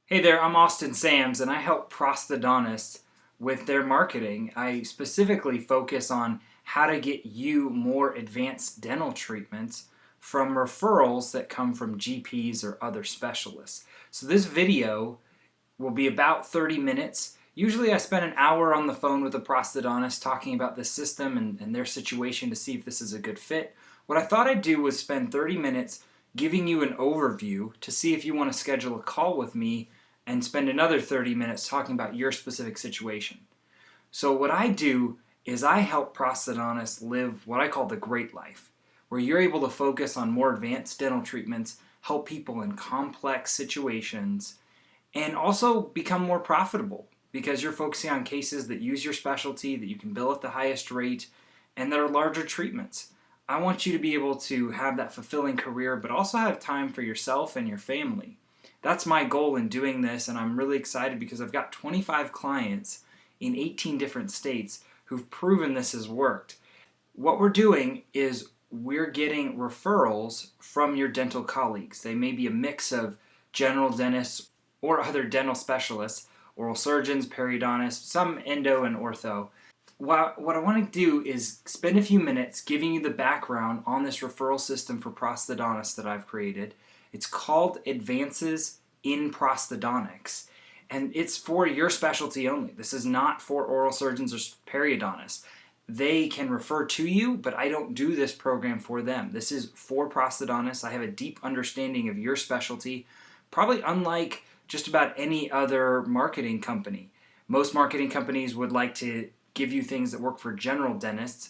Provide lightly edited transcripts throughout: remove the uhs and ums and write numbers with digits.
Hey there, I'm Austin Sams and I help prosthodontists with their marketing. I specifically focus on how to get you more advanced dental treatments from referrals that come from GPs or other specialists. So this video will be about 30 minutes. Usually I spend an hour on the phone with a prosthodontist talking about this system and their situation to see if this is a good fit. What I thought I'd do was spend 30 minutes giving you an overview to see if you want to schedule a call with me and spend another 30 minutes talking about your specific situation. So what I do is I help prosthodontists live what I call the great life, where you're able to focus on more advanced dental treatments, help people in complex situations, and also become more profitable because you're focusing on cases that use your specialty, that you can bill at the highest rate, and that are larger treatments. I want you to be able to have that fulfilling career, but also have time for yourself and your family. That's my goal in doing this, and I'm really excited because I've got 25 clients in 18 different states who've proven this has worked. What we're doing is we're getting referrals from your dental colleagues. They may be a mix of general dentists or other dental specialists, oral surgeons, periodontists, some endo and ortho. What I want to do is spend a few minutes giving you the background on this referral system for prosthodontists that I've created. It's called Advances in Prosthodontics, and it's for your specialty only. This is not for oral surgeons or periodontists. They can refer to you, but I don't do this program for them. This is for prosthodontists. I have a deep understanding of your specialty, probably unlike just about any other marketing company. Most marketing companies would like to give you things that work for general dentists,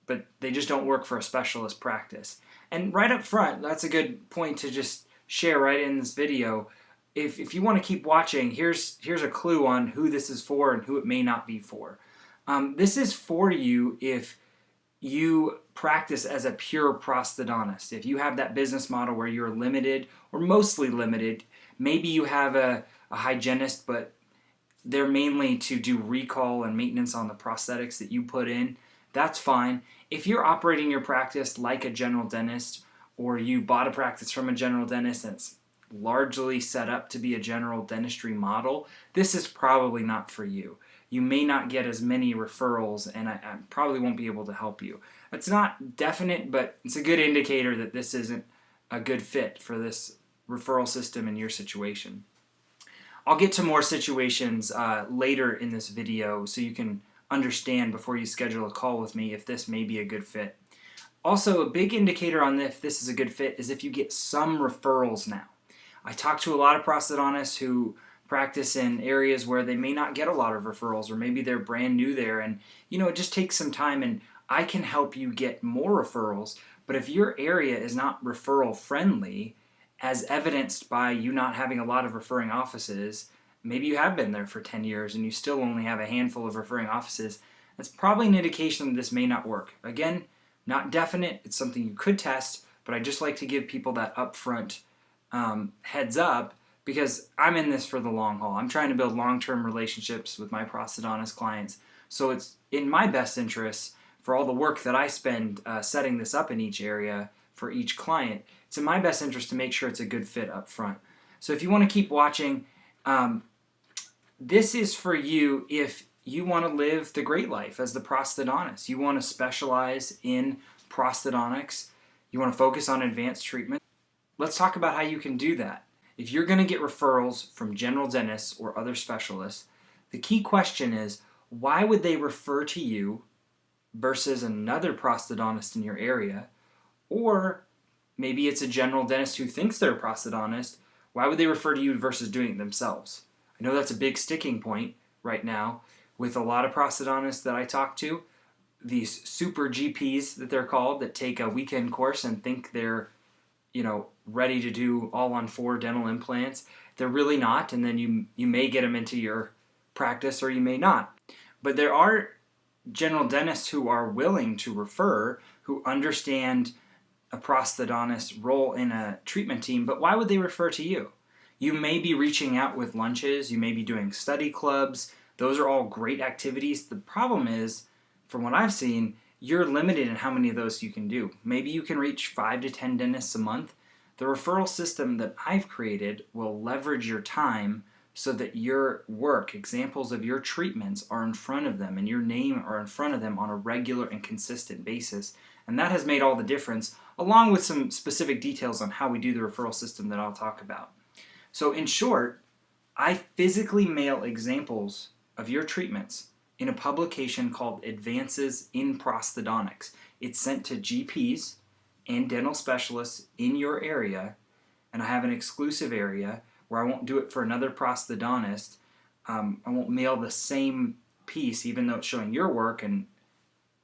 but they just don't work for a specialist practice. And right up front, that's a good point to just share right in this video. If you want to keep watching, here's a clue on who this is for and who it may not be for. This is for you if you practice as a pure prosthodontist. If you have that business model where you're limited or mostly limited, maybe you have a hygienist, but they're mainly to do recall and maintenance on the prosthetics that you put in, that's fine. If you're operating your practice like a general dentist, or you bought a practice from a general dentist and it's largely set up to be a general dentistry model, this is probably not for you. You may not get as many referrals, and I probably won't be able to help you. It's not definite, but it's a good indicator that this isn't a good fit for this referral system in your situation. I'll get to more situations later in this video so you can understand before you schedule a call with me if this may be a good fit. Also, a big indicator on if this is a good fit is if you get some referrals now. I talk to a lot of prosthodontists who practice in areas where they may not get a lot of referrals, or maybe they're brand new there, and it just takes some time, and I can help you get more referrals. But if your area is not referral friendly, as evidenced by you not having a lot of referring offices, maybe you have been there for 10 years and you still only have a handful of referring offices, that's probably an indication that this may not work. Again, not definite, it's something you could test, but I just like to give people that upfront heads up because I'm in this for the long haul. I'm trying to build long-term relationships with my prosthodontist clients, so it's in my best interest for all the work that I spend setting this up in each area for each client. It's in my best interest to make sure it's a good fit up front. So if you want to keep watching, this is for you if you want to live the great life as the prosthodontist. You want to specialize in prosthodontics. You want to focus on advanced treatment. Let's talk about how you can do that. If you're going to get referrals from general dentists or other specialists, the key question is, why would they refer to you versus another prosthodontist in your area? Or maybe it's a general dentist who thinks they're a prosthodontist. Why would they refer to you versus doing it themselves? I know that's a big sticking point right now with a lot of prosthodontists that I talk to. These super GPs that they're called that take a weekend course and think they're, ready to do all-on-4 dental implants. They're really not, and then you may get them into your practice or you may not. But there are general dentists who are willing to refer, who understand a prosthodontist's role in a treatment team, but why would they refer to you? You may be reaching out with lunches, you may be doing study clubs. Those are all great activities. The problem is, from what I've seen, you're limited in how many of those you can do. Maybe you can reach 5 to 10 dentists a month. The referral system that I've created will leverage your time so that your work, examples of your treatments, are in front of them and your name are in front of them on a regular and consistent basis. And that has made all the difference, along with some specific details on how we do the referral system that I'll talk about. So in short, I physically mail examples of your treatments in a publication called Advances in Prosthodontics. It's sent to GPs and dental specialists in your area, and I have an exclusive area where I won't do it for another prosthodontist. I won't mail the same piece, even though it's showing your work, and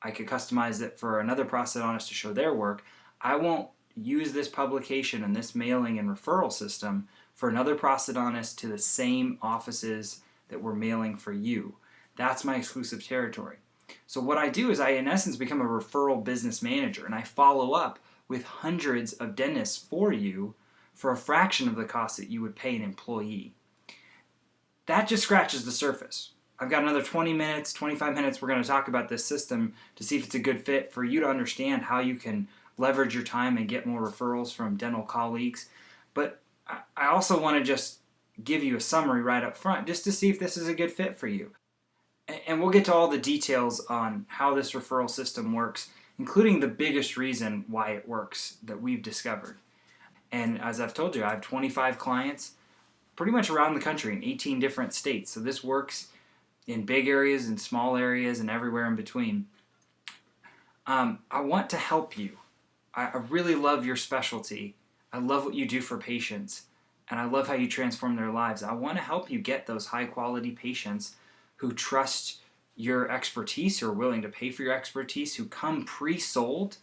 I could customize it for another prosthodontist to show their work. I won't use this publication and this mailing and referral system for another prosthodontist to the same offices that we're mailing for you. That's my exclusive territory. So what I do is I, in essence, become a referral business manager, and I follow up with hundreds of dentists for you for a fraction of the cost that you would pay an employee. That just scratches the surface. I've got another 20 minutes, 25 minutes, we're going to talk about this system to see if it's a good fit for you to understand how you can leverage your time and get more referrals from dental colleagues. But I also want to just give you a summary right up front just to see if this is a good fit for you. And we'll get to all the details on how this referral system works, including the biggest reason why it works that we've discovered. And as I've told you, I have 25 clients pretty much around the country in 18 different states. So this works in big areas and small areas and everywhere in between. I want to help you. I really love your specialty. I love what you do for patients, and I love how you transform their lives. I want to help you get those high-quality patients who trust your expertise, who are willing to pay for your expertise, who come pre-sold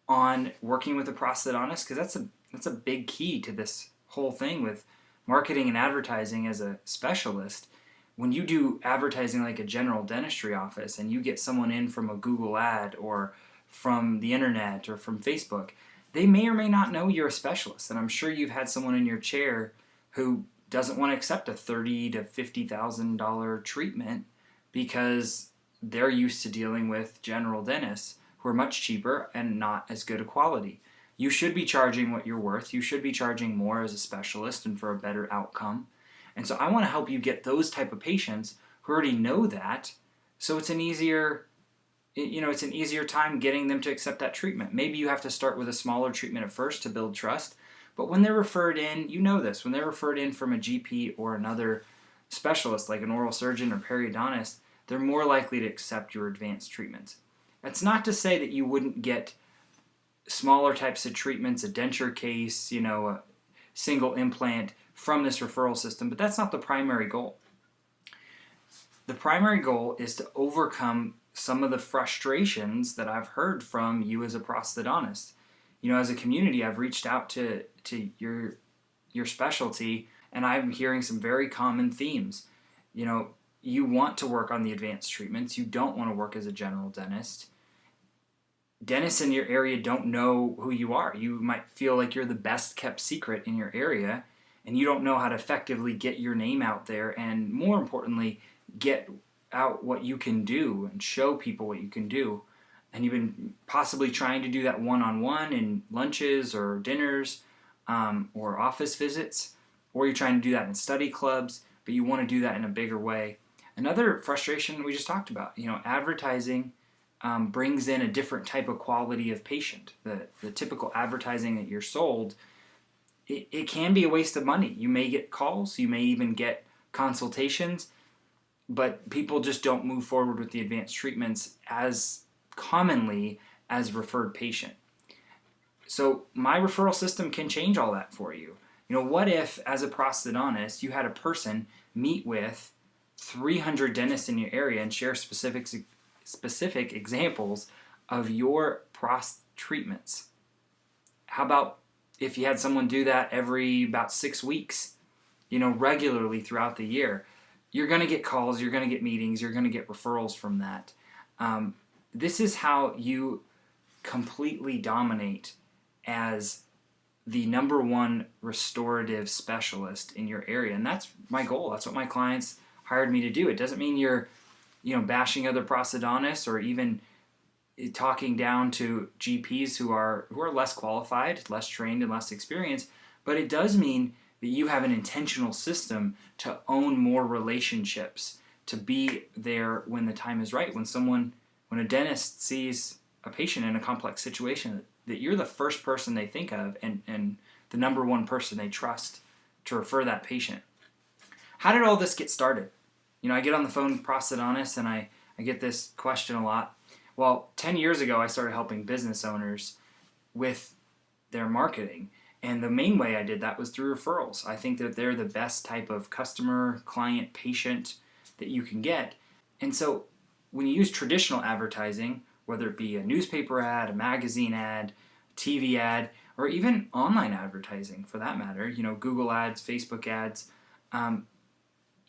on working with a prosthodontist, because that's a big key to this whole thing with marketing and advertising as a specialist. When you do advertising like a general dentistry office and you get someone in from a Google ad or from the internet or from Facebook, they may or may not know you're a specialist. And I'm sure you've had someone in your chair who doesn't want to accept a $30,000 to $50,000 treatment because they're used to dealing with general dentists who are much cheaper and not as good a quality. You should be charging what you're worth. You should be charging more as a specialist and for a better outcome. And so I want to help you get those type of patients who already know that, so it's an easier time getting them to accept that treatment. Maybe you have to start with a smaller treatment at first to build trust, but when they're referred in, you know this, when they're referred in from a GP or another specialist like an oral surgeon or periodontist, they're more likely to accept your advanced treatments. That's not to say that you wouldn't get smaller types of treatments, a denture case, a single implant from this referral system, but that's not the primary goal. The primary goal is to overcome some of the frustrations that I've heard from you as a prosthodontist. As a community, I've reached out to your specialty, and I'm hearing some very common themes. You want to work on the advanced treatments. You don't want to work as a general dentist. Dentists in your area don't know who you are. You might feel like you're the best kept secret in your area, and you don't know how to effectively get your name out there, and more importantly, get out what you can do and show people what you can do. And you've been possibly trying to do that one-on-one in lunches or dinners or office visits, or you're trying to do that in study clubs, but you want to do that in a bigger way. Another frustration we just talked about, advertising brings in a different type of quality of patient. The typical advertising that you're sold, it can be a waste of money. You may get calls, you may even get consultations, but people just don't move forward with the advanced treatments as commonly as referred patient. So my referral system can change all that for you. What if, as a prosthodontist, you had a person meet with 300 dentists in your area and share specific examples of your prost treatments? How about if you had someone do that every about 6 weeks, regularly throughout the year? You're going to get calls, you're going to get meetings, you're going to get referrals from that. This is how you completely dominate as the number one restorative specialist in your area. And that's my goal. That's what my clients hired me to do. It doesn't mean you're, bashing other prosthodontists or even talking down to GPs who are less qualified, less trained, and less experienced. But it does mean that you have an intentional system to own more relationships, to be there when the time is right. When a dentist sees a patient in a complex situation, that you're the first person they think of, and the number one person they trust to refer that patient. How did all this get started? I get on the phone with prosthodontists, and I get this question a lot. Well, 10 years ago, I started helping business owners with their marketing. And the main way I did that was through referrals. I think that they're the best type of customer, client, patient that you can get. And so when you use traditional advertising, whether it be a newspaper ad, a magazine ad, TV ad, or even online advertising for that matter, Google ads, Facebook ads,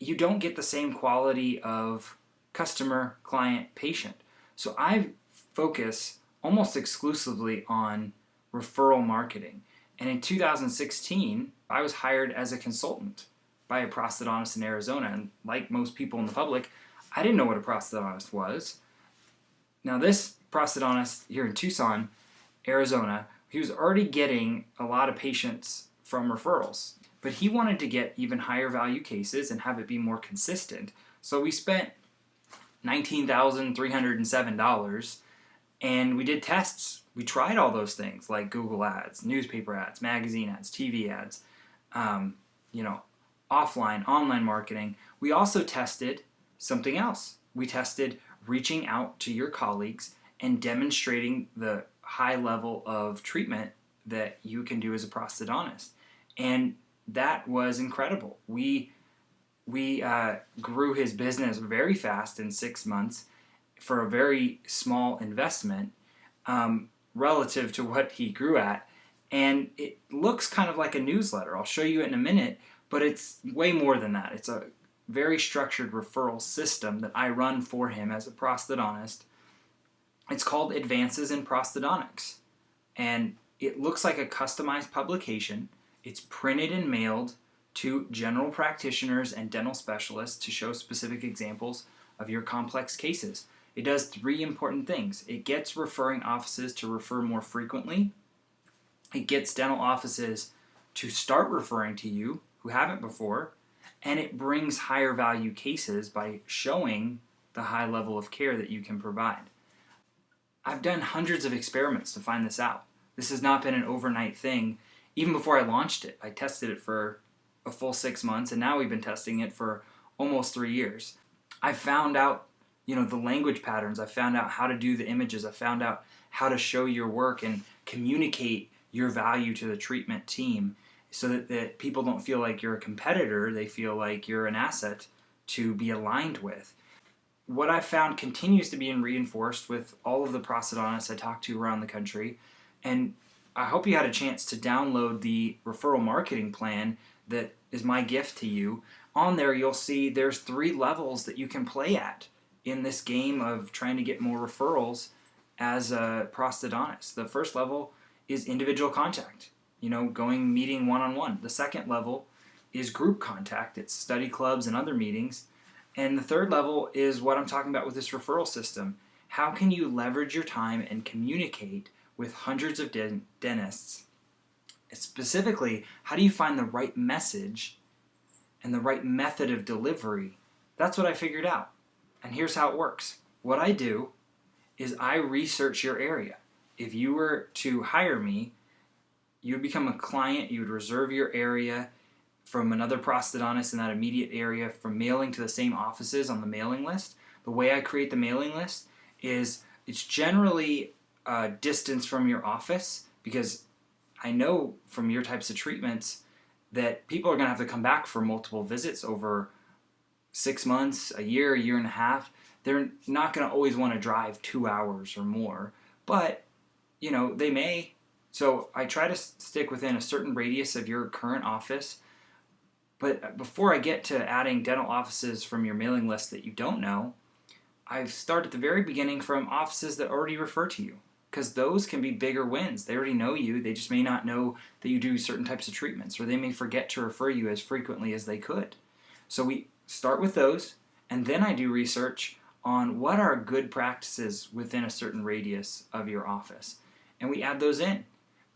you don't get the same quality of customer, client, patient. So I focus almost exclusively on referral marketing. And in 2016, I was hired as a consultant by a prosthodontist in Arizona. And like most people in the public, I didn't know what a prosthodontist was. Now, this prosthodontist here in Tucson, Arizona, he was already getting a lot of patients from referrals, but he wanted to get even higher value cases and have it be more consistent. So we spent $19,307 and we did tests. We tried all those things like Google ads, newspaper ads, magazine ads, TV ads, offline, online marketing. We also tested something else. We tested reaching out to your colleagues and demonstrating the high level of treatment that you can do as a prosthodontist. And that was incredible. We grew his business very fast in 6 months for a very small investment relative to what he grew at. And it looks kind of like a newsletter. I'll show you it in a minute, but it's way more than that. It's a very structured referral system that I run for him as a prosthodontist. It's called Advances in Prosthodontics. And it looks like a customized publication. It's printed and mailed to general practitioners and dental specialists to show specific examples of your complex cases. It does 3 important things. It gets referring offices to refer more frequently. It gets dental offices to start referring to you who haven't before. And it brings higher value cases by showing the high level of care that you can provide. I've done hundreds of experiments to find this out. This has not been an overnight thing. Even before I launched it, I tested it for a full 6 months, and now we've been testing it for almost 3 years. I found out, the language patterns. I found out how to do the images. I found out how to show your work and communicate your value to the treatment team so that people don't feel like you're a competitor. They feel like you're an asset to be aligned with. What I found continues to be reinforced with all of the prosthodontists I talk to around the country, and I hope you had a chance to download the referral marketing plan that is my gift to you. On there, you'll see there's 3 levels that you can play at in this game of trying to get more referrals as a prosthodontist. The first level is individual contact, meeting one-on-one. The second level is group contact. It's study clubs and other meetings. And the third level is what I'm talking about with this referral system. How can you leverage your time and communicate with hundreds of dentists? Specifically, how do you find the right message and the right method of delivery? That's what I figured out. And here's how it works. What I do is I research your area. If you were to hire me, you would become a client, you would reserve your area from another prosthodontist in that immediate area, from mailing to the same offices on the mailing list. The way I create the mailing list is it's generally a distance from your office, because I know from your types of treatments that people are going to have to come back for multiple visits over 6 months, a year and a half. They're not going to always want to drive 2 hours or more, but they may. So I try to stick within a certain radius of your current office. But before I get to adding dental offices from your mailing list that you don't know, I start at the very beginning from offices that already refer to you, because those can be bigger wins. They already know you. They just may not know that you do certain types of treatments, or they may forget to refer you as frequently as they could. So we start with those, and then I do research on what are good practices within a certain radius of your office. And we add those in.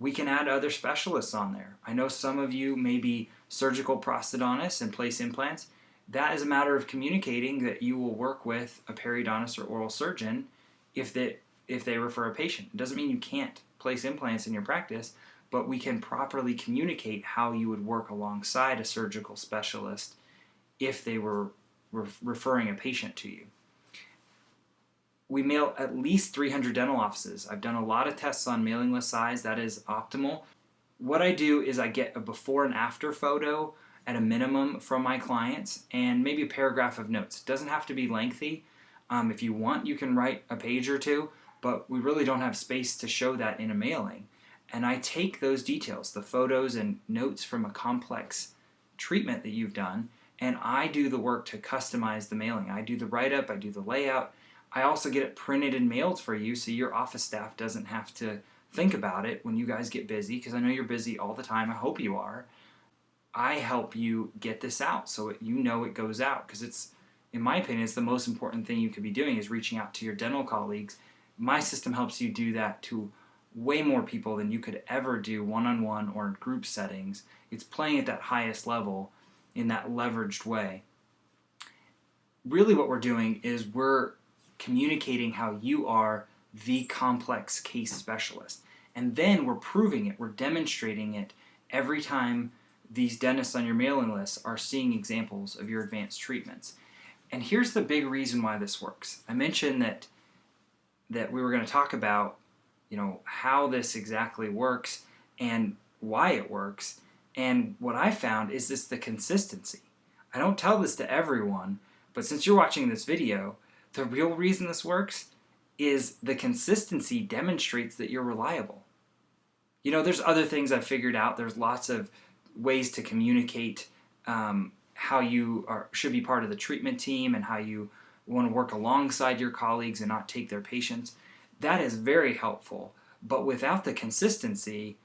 We can add other specialists on there. I know some of you may be surgical prosthodontists and place implants. That is a matter of communicating that you will work with a periodontist or oral surgeon if they refer a patient. It doesn't mean you can't place implants in your practice, but we can properly communicate how you would work alongside a surgical specialist if they were referring a patient to you. We mail at least 300 dental offices. I've done a lot of tests on mailing list size. That is optimal. What I do is I get a before and after photo at a minimum from my clients and maybe a paragraph of notes. It doesn't have to be lengthy. If you want, you can write a page or two, but we really don't have space to show that in a mailing. And I take those details, the photos and notes from a complex treatment that you've done, and I do the work to customize the mailing. I do the write-up, I do the layout. I also get it printed and mailed for you so your office staff doesn't have to think about it when you guys get busy, because I know you're busy all the time. I hope you are. I help you get this out so you know it goes out, because it's, in my opinion, it's the most important thing you could be doing is reaching out to your dental colleagues. My system helps you do that to way more people than you could ever do one-on-one or in group settings. It's playing at that highest level in that leveraged way. Really what we're doing is we're communicating how you are the complex case specialist. And then we're proving it, we're demonstrating it every time these dentists on your mailing list are seeing examples of your advanced treatments. And here's the big reason why this works. I mentioned that we were going to talk about, how this exactly works and why it works. And what I found is the consistency. I don't tell this to everyone, but since you're watching this video, the real reason this works is the consistency demonstrates that you're reliable. There's other things I've figured out. There's lots of ways to communicate how you should be part of the treatment team and how you want to work alongside your colleagues and not take their patients. That is very helpful, but without the consistency,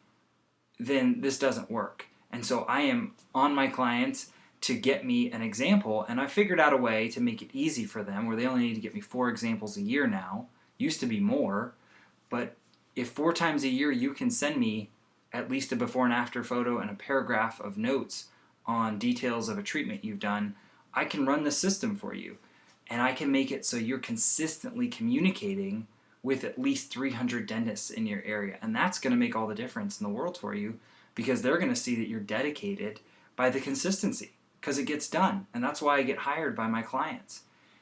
then this doesn't work. And so I am on my clients to get me an example, and I figured out a way to make it easy for them where they only need to get me 4 examples a year now. Used to be more, but if 4 times a year you can send me at least a before and after photo and a paragraph of notes on details of a treatment you've done, I can run the system for you. And I can make it so you're consistently communicating with at least 300 dentists in your area. And that's going to make all the difference in the world for you, because they're going to see that you're dedicated by the consistency, because it gets done. And that's why I get hired by my clients.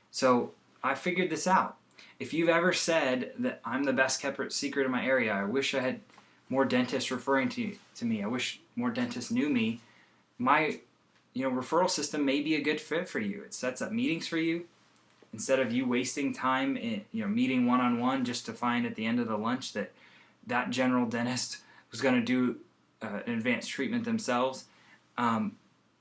So I figured this out. If you've ever said that I'm the best kept secret in my area, I wish I had more dentists referring to me, I wish more dentists knew me, my referral system may be a good fit for you. It sets up meetings for you. Instead of you wasting time in meeting one-on-one just to find at the end of the lunch that general dentist was going to do an advanced treatment themselves,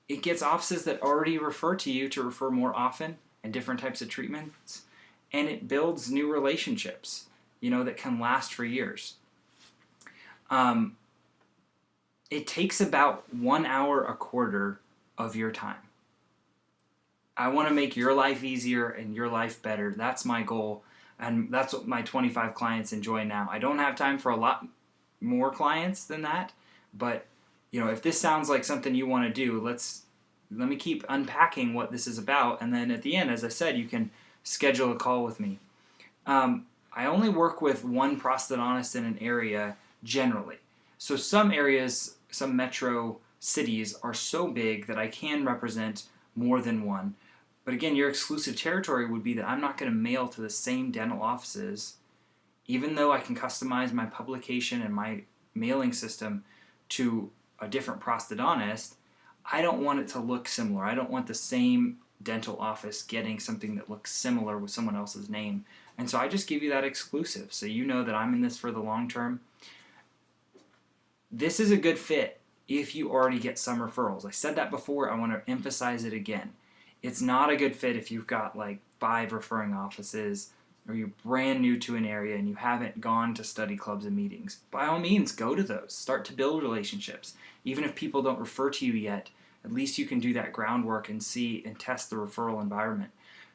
it gets offices that already refer to you to refer more often and different types of treatments, and it builds new relationships that can last for years. It takes about 1 hour a quarter of your time. I want to make your life easier and your life better. That's my goal, and that's what my 25 clients enjoy now. I don't have time for a lot more clients than that, but if this sounds like something you want to do, let me keep unpacking what this is about, and then at the end, as I said, you can schedule a call with me. I only work with one prosthodontist in an area generally. So some areas, some metro cities are so big that I can represent more than one. But again, your exclusive territory would be that I'm not going to mail to the same dental offices, even though I can customize my publication and my mailing system to a different prosthodontist. I don't want it to look similar. I don't want the same dental office getting something that looks similar with someone else's name. And so I just give you that exclusive so you know that I'm in this for the long term. This is a good fit if you already get some referrals. I said that before. I want to emphasize it again. It's not a good fit if you've got like 5 referring offices or you're brand new to an area and you haven't gone to study clubs and meetings. By all means, go to those. Start to build relationships. Even if people don't refer to you yet, at least you can do that groundwork and see and test the referral environment.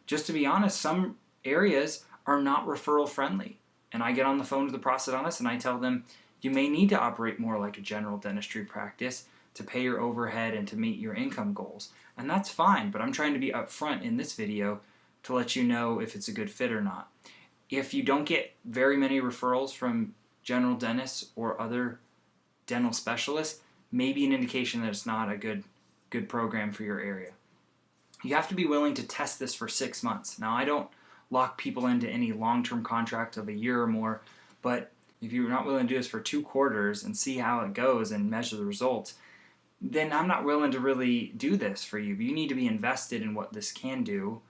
Just to be honest, some areas are not referral friendly. And I get on the phone to the prosthodontist and I tell them, you may need to operate more like a general dentistry practice to pay your overhead and to meet your income goals. And that's fine, but I'm trying to be upfront in this video to let you know if it's a good fit or not. If you don't get very many referrals from general dentists or other dental specialists, maybe an indication that it's not a good program for your area. You have to be willing to test this for 6 months. Now, I don't lock people into any long-term contract of a year or more, but if you're not willing to do this for 2 quarters and see how it goes and measure the results, then I'm not willing to really do this for you. You need to be invested in what this can do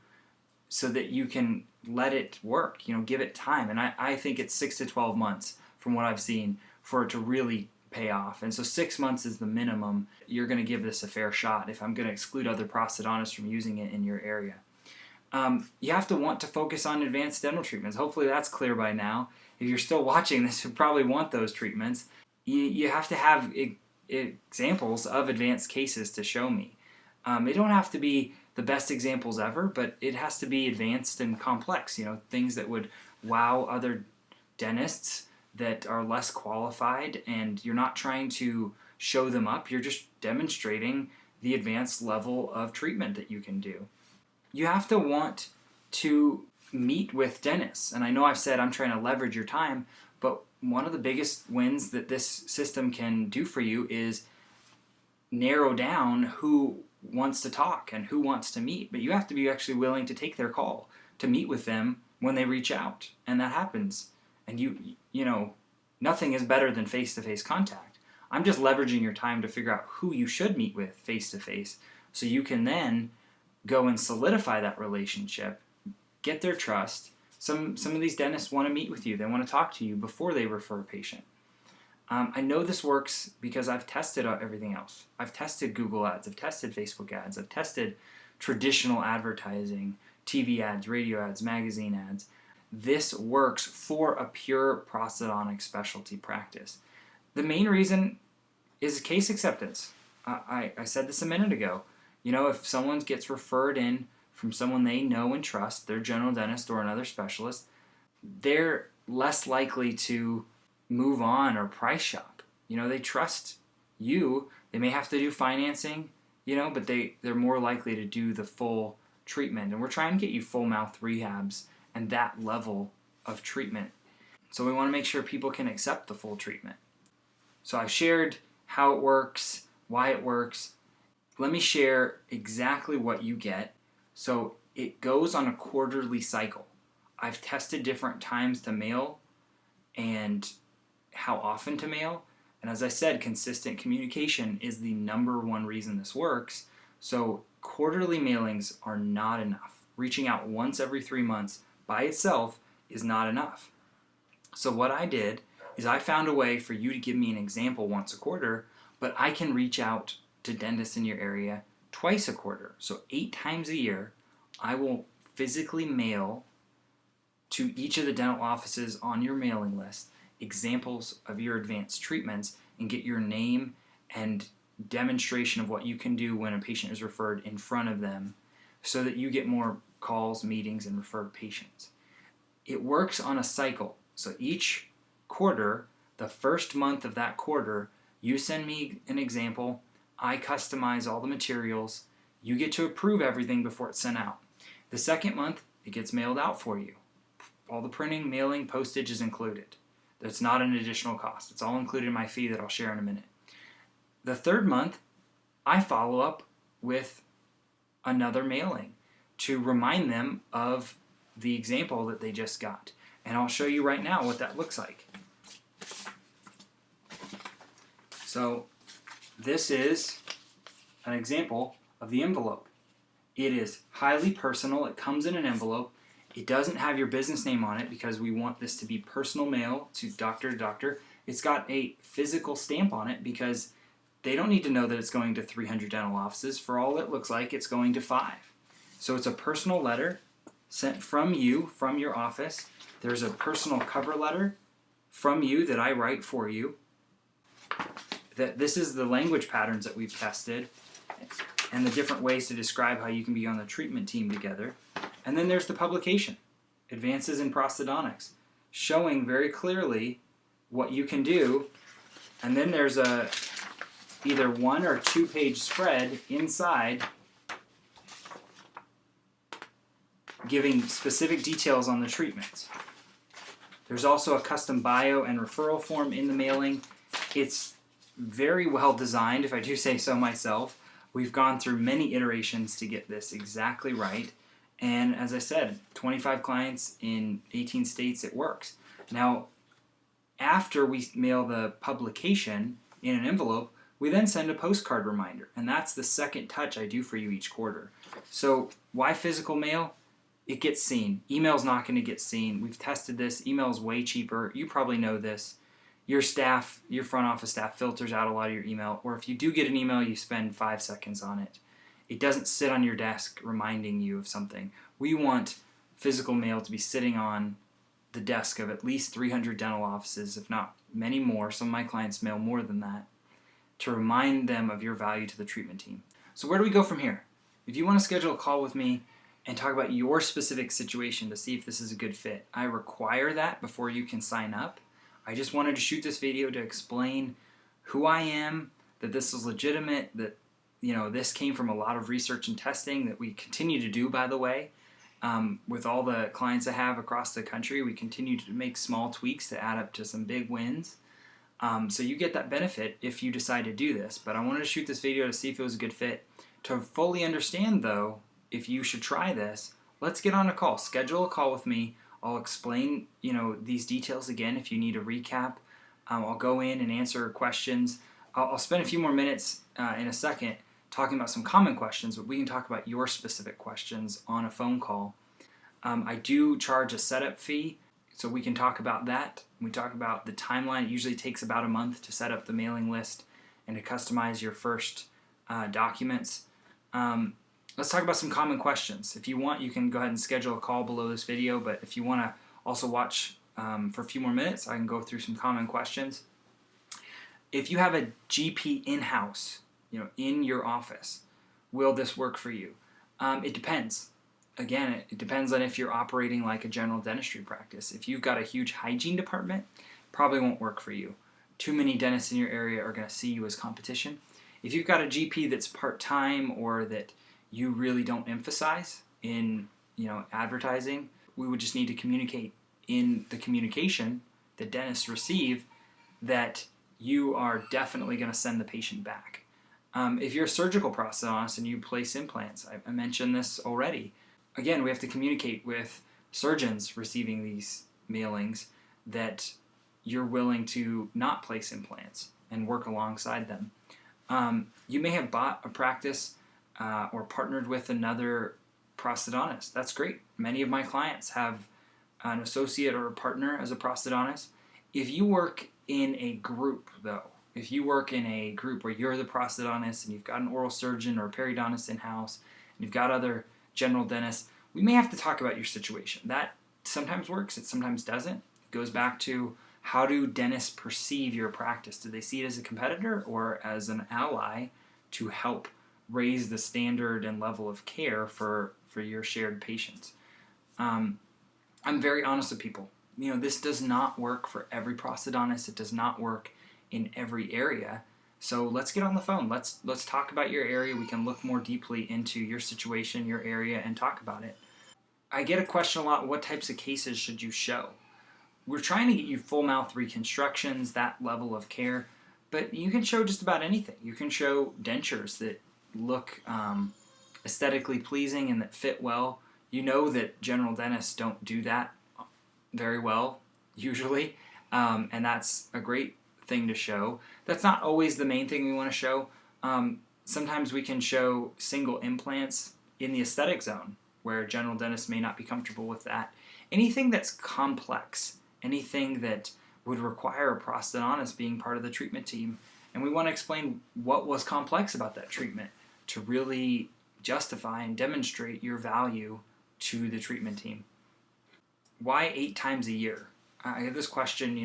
so that you can let it work, give it time. And I think it's 6 to 12 months from what I've seen for it to really pay off. And so 6 months is the minimum. You're going to give this a fair shot if I'm going to exclude other prosthodontists from using it in your area. You have to want to focus on advanced dental treatments. Hopefully that's clear by now. If you're still watching this, you probably want those treatments. You have to have examples of advanced cases to show me. They don't have to be the best examples ever, but it has to be advanced and complex, things that would wow other dentists that are less qualified, and you're not trying to show them up, you're just demonstrating the advanced level of treatment that you can do. You have to want to meet with dentists, and I know I've said I'm trying to leverage your time, but one of the biggest wins that this system can do for you is narrow down who wants to talk and who wants to meet, but you have to be actually willing to take their call, to meet with them when they reach out, and that happens. And nothing is better than face-to-face contact. I'm just leveraging your time to figure out who you should meet with face-to-face so you can then go and solidify that relationship, get their trust. Some of these dentists want to meet with you. They want to talk to you before they refer a patient. I know this works because I've tested everything else. I've tested Google ads, I've tested Facebook ads, I've tested traditional advertising, TV ads, radio ads, magazine ads. This works for a pure prosthodontic specialty practice. The main reason is case acceptance. I said this a minute ago. If someone gets referred in from someone they know and trust, their general dentist or another specialist, they're less likely to move on or price shop. They trust you. They may have to do financing, but they're more likely to do the full treatment. And we're trying to get you full mouth rehabs and that level of treatment. So we want to make sure people can accept the full treatment. So I've shared how it works, why it works. Let me share exactly what you get. So it goes on a quarterly cycle. I've tested different times to mail and how often to mail. And as I said, consistent communication is the #1 reason this works. So quarterly mailings are not enough. Reaching out once every 3 months by itself is not enough. So what I did is I found a way for you to give me an example once a quarter, but I can reach out to dentists in your area twice a quarter. So 8 times a year, I will physically mail to each of the dental offices on your mailing list examples of your advanced treatments and get your name and demonstration of what you can do when a patient is referred in front of them so that you get more calls, meetings, and referred patients. It works on a cycle. So each quarter, the first month of that quarter, you send me an example, I customize all the materials, you get to approve everything before it's sent out. The second month, it gets mailed out for you. All the printing, mailing, postage is included. That's not an additional cost. It's all included in my fee that I'll share in a minute. The third month, I follow up with another mailing to remind them of the example that they just got. And I'll show you right now what that looks like. So this is an example of the envelope. It is highly personal. It comes in an envelope. It doesn't have your business name on it because we want this to be personal mail to doctor to doctor. It's got a physical stamp on it because they don't need to know that it's going to 300 dental offices. For all it looks like, it's going to 5. So it's a personal letter sent from you, from your office. There's a personal cover letter from you that I write for you. This is the language patterns that we've tested and the different ways to describe how you can be on the treatment team together. And then there's the publication. Advances in Prosthodontics, showing very clearly what you can do. And then there's a either 1 or 2 page spread inside giving specific details on the treatments. There's also a custom bio and referral form in the mailing. It's very well designed, if I do say so myself. We've gone through many iterations to get this exactly right. And as I said, 25 clients in 18 states, it works. Now, after we mail the publication in an envelope, we then send a postcard reminder. And that's the second touch I do for you each quarter. So why physical mail? It gets seen. Email's not going to get seen. We've tested this. Email's way cheaper. You probably know this. Your staff, your front office staff filters out a lot of your email. Or if you do get an email, you spend 5 seconds on it. It doesn't sit on your desk reminding you of something. We want physical mail to be sitting on the desk of at least 300 dental offices, if not many more. Some of my clients mail more than that, to remind them of your value to the treatment team. So where do we go from here? If you want to schedule a call with me and talk about your specific situation to see if this is a good fit, I require that before you can sign up. I just wanted to shoot this video to explain who I am, that this is legitimate, that this came from a lot of research and testing that we continue to do, by the way. With all the clients I have across the country, we continue to make small tweaks to add up to some big wins. So you get that benefit if you decide to do this. But I wanted to shoot this video to see if it was a good fit. To fully understand, though, if you should try this, let's get on a call. Schedule a call with me. I'll explain, these details again if you need a recap. I'll go in and answer questions. I'll spend a few more minutes in a second talking about some common questions, but we can talk about your specific questions on a phone call. I do charge a setup fee, so we can talk about that. We talk about the timeline. It usually takes about a month to set up the mailing list and to customize your first documents. Let's talk about some common questions. If you want, you can go ahead and schedule a call below this video, but if you want to also watch for a few more minutes, I can go through some common questions. If you have a GP in-house, in your office, will this work for you? It depends. Again, it depends on if you're operating like a general dentistry practice. If you've got a huge hygiene department, probably won't work for you. Too many dentists in your area are going to see you as competition. If you've got a GP that's part-time or that you really don't emphasize in advertising, we would just need to communicate in the communication that dentists receive that you are definitely going to send the patient back. If you're a surgical prosthodontist and you place implants, I mentioned this already. Again, we have to communicate with surgeons receiving these mailings that you're willing to not place implants and work alongside them. You may have bought a practice or partnered with another prosthodontist. That's great. Many of my clients have an associate or a partner as a prosthodontist. If you work in a group, though, if you work in a group where you're the prosthodontist and you've got an oral surgeon or a periodontist in-house and you've got other general dentists, we may have to talk about your situation. That sometimes works, it sometimes doesn't. It goes back to, how do dentists perceive your practice? Do they see it as a competitor or as an ally to help raise the standard and level of care for your shared patients? I'm very honest with people. This does not work for every prosthodontist. It does not work in every area. So let's get on the phone. Let's talk about your area. We can look more deeply into your situation, your area, and talk about it. I get a question a lot, what types of cases should you show? We're trying to get you full mouth reconstructions, that level of care, but you can show just about anything. You can show dentures that look aesthetically pleasing and that fit well. You know that general dentists don't do that very well, usually, and that's a great thing to show. That's not always the main thing we want to show. Sometimes we can show single implants in the aesthetic zone, where general dentists may not be comfortable with that. Anything that's complex, anything that would require a prosthodontist being part of the treatment team, and we want to explain what was complex about that treatment to really justify and demonstrate your value to the treatment team. Why 8 times a year? I get this question,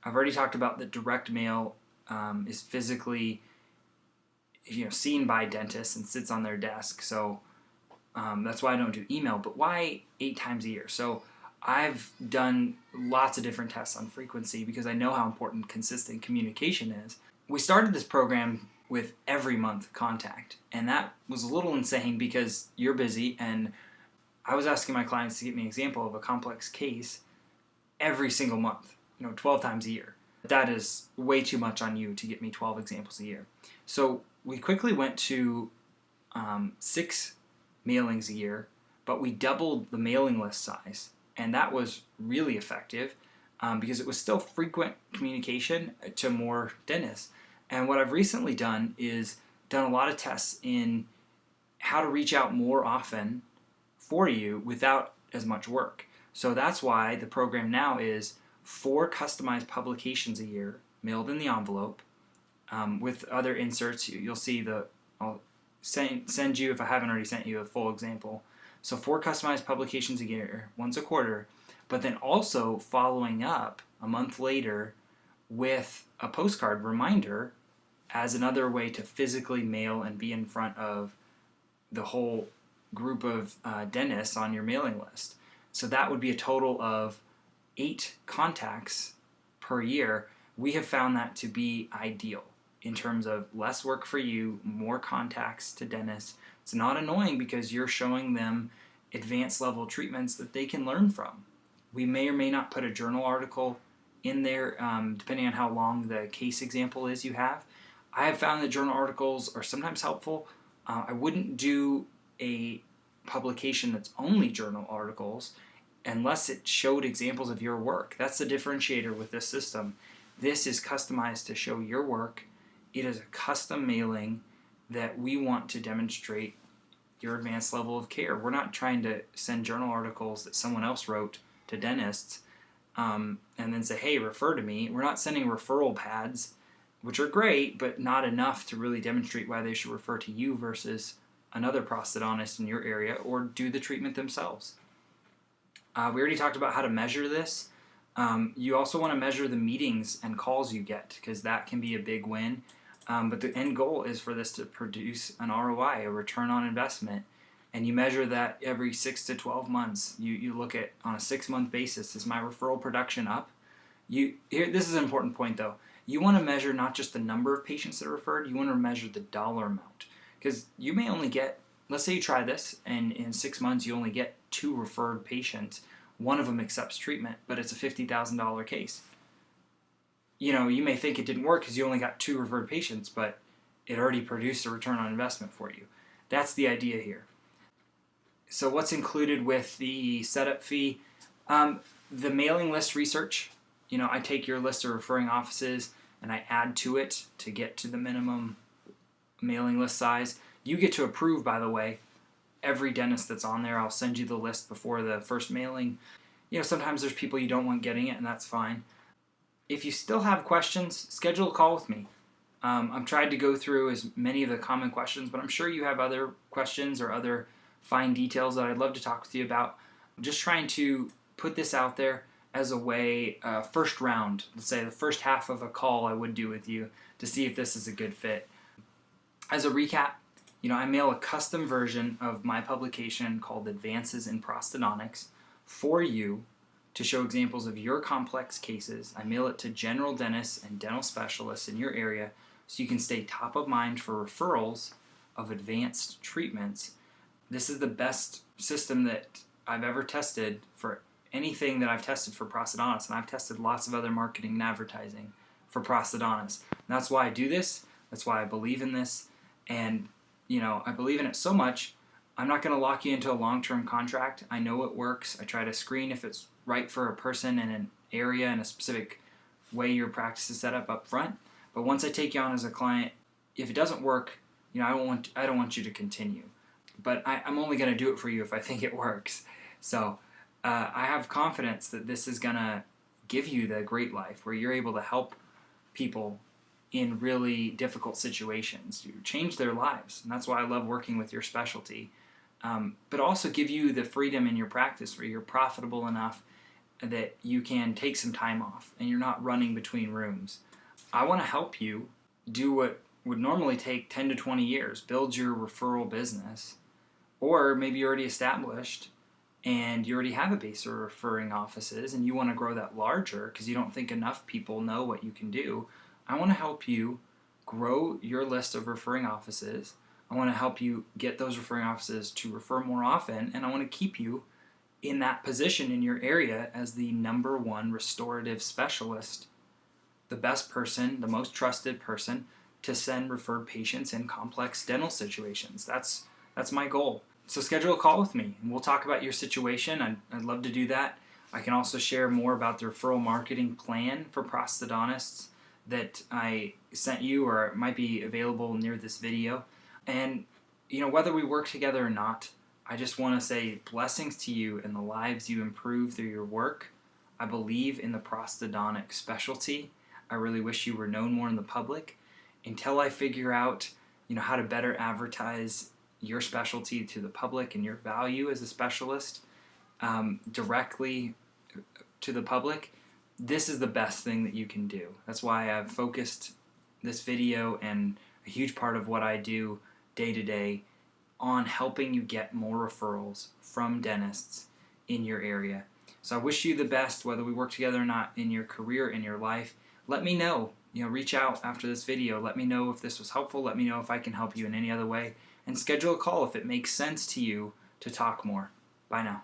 I've already talked about that direct mail is physically seen by dentists and sits on their desk, so that's why I don't do email. But why 8 times a year? So I've done lots of different tests on frequency because I know how important consistent communication is. We started this program with every month contact, and that was a little insane because you're busy, and I was asking my clients to give me an example of a complex case every single month, 12 times a year. That is way too much on you to get me 12 examples a year. So we quickly went to 6 mailings a year, but we doubled the mailing list size. And that was really effective because it was still frequent communication to more dentists. And what I've recently done is done a lot of tests in how to reach out more often for you without as much work. So that's why the program now is 4 customized publications a year mailed in the envelope with other inserts. You'll see I'll send you, if I haven't already sent you, a full example. So 4 customized publications a year, once a quarter, but then also following up a month later with a postcard reminder as another way to physically mail and be in front of the whole group of dentists on your mailing list. So that would be a total of 8 contacts per year. We have found that to be ideal in terms of less work for you, more contacts to dentists. It's not annoying because you're showing them advanced level treatments that they can learn from. We may or may not put a journal article in there depending on how long the case example is you have. I have found that journal articles are sometimes helpful. I wouldn't do a publication that's only journal articles unless it showed examples of your work. That's the differentiator with this system. This is customized to show your work. It is a custom mailing that we want to demonstrate your advanced level of care. We're not trying to send journal articles that someone else wrote to dentists and then say, hey, refer to me. We're not sending referral pads, which are great, but not enough to really demonstrate why they should refer to you versus another prosthodontist in your area or do the treatment themselves. We already talked about how to measure this. You also want to measure the meetings and calls you get because that can be a big win. But the end goal is for this to produce an ROI, a return on investment. And you measure that every 6 to 12 months. You look at on a 6-month basis, is my referral production up? This is an important point though. You want to measure not just the number of patients that are referred, you want to measure the dollar amount. Because you may only get, let's say you try this, and in 6 months you only get 2 referred patients. One of them accepts treatment, but it's a $50,000 case. You may think it didn't work because you only got 2 referred patients, but it already produced a return on investment for you. That's the idea here. So what's included with the setup fee? The mailing list research. I take your list of referring offices and I add to it to get to the minimum mailing list size. You get to approve, by the way, every dentist that's on there. I'll send you the list before the first mailing. Sometimes there's people you don't want getting it, and that's fine. If you still have questions, schedule a call with me. I'm trying to go through as many of the common questions, but I'm sure you have other questions or other fine details that I'd love to talk with you about. I'm just trying to put this out there as a way, first round, let's say the first half of a call I would do with you to see if this is a good fit. As a recap, I mail a custom version of my publication called Advances in Prosthodontics for you to show examples of your complex cases. I mail it to general dentists and dental specialists in your area so you can stay top of mind for referrals of advanced treatments. This is the best system that I've ever tested for anything that I've tested for prosthodontists, and I've tested lots of other marketing and advertising for prosthodontists. And that's why I do this. That's why I believe in this. And I believe in it so much, I'm not going to lock you into a long-term contract. I know it works. I try to screen if it's right for a person in an area in a specific way your practice is set up front. But once I take you on as a client, if it doesn't work, I don't want you to continue. But I'm only going to do it for you if I think it works. So I have confidence that this is going to give you the great life where you're able to help people in really difficult situations. You change their lives, and that's why I love working with your specialty. But also give you the freedom in your practice where you're profitable enough that you can take some time off and you're not running between rooms. I want to help you do what would normally take 10 to 20 years, build your referral business, or maybe you're already established and you already have a base of referring offices and you want to grow that larger because you don't think enough people know what you can do, I want to help you grow your list of referring offices. I want to help you get those referring offices to refer more often, and I want to keep you in that position in your area as the #1 restorative specialist, the best person, the most trusted person to send referred patients in complex dental situations. That's my goal. So schedule a call with me and we'll talk about your situation. I'd love to do that. I can also share more about the referral marketing plan for prosthodontists that I sent you, or it might be available near this video. And whether we work together or not, I just want to say blessings to you and the lives you improve through your work. I believe in the prosthodontic specialty. I really wish you were known more in the public. Until I figure out, how to better advertise your specialty to the public and your value as a specialist directly to the public, this is the best thing that you can do. That's why I've focused this video and a huge part of what I do day to day on helping you get more referrals from dentists in your area. So I wish you the best, whether we work together or not, in your career, in your life. Let me know. Reach out after this video. Let me know if this was helpful. Let me know if I can help you in any other way. And schedule a call if it makes sense to you to talk more. Bye now.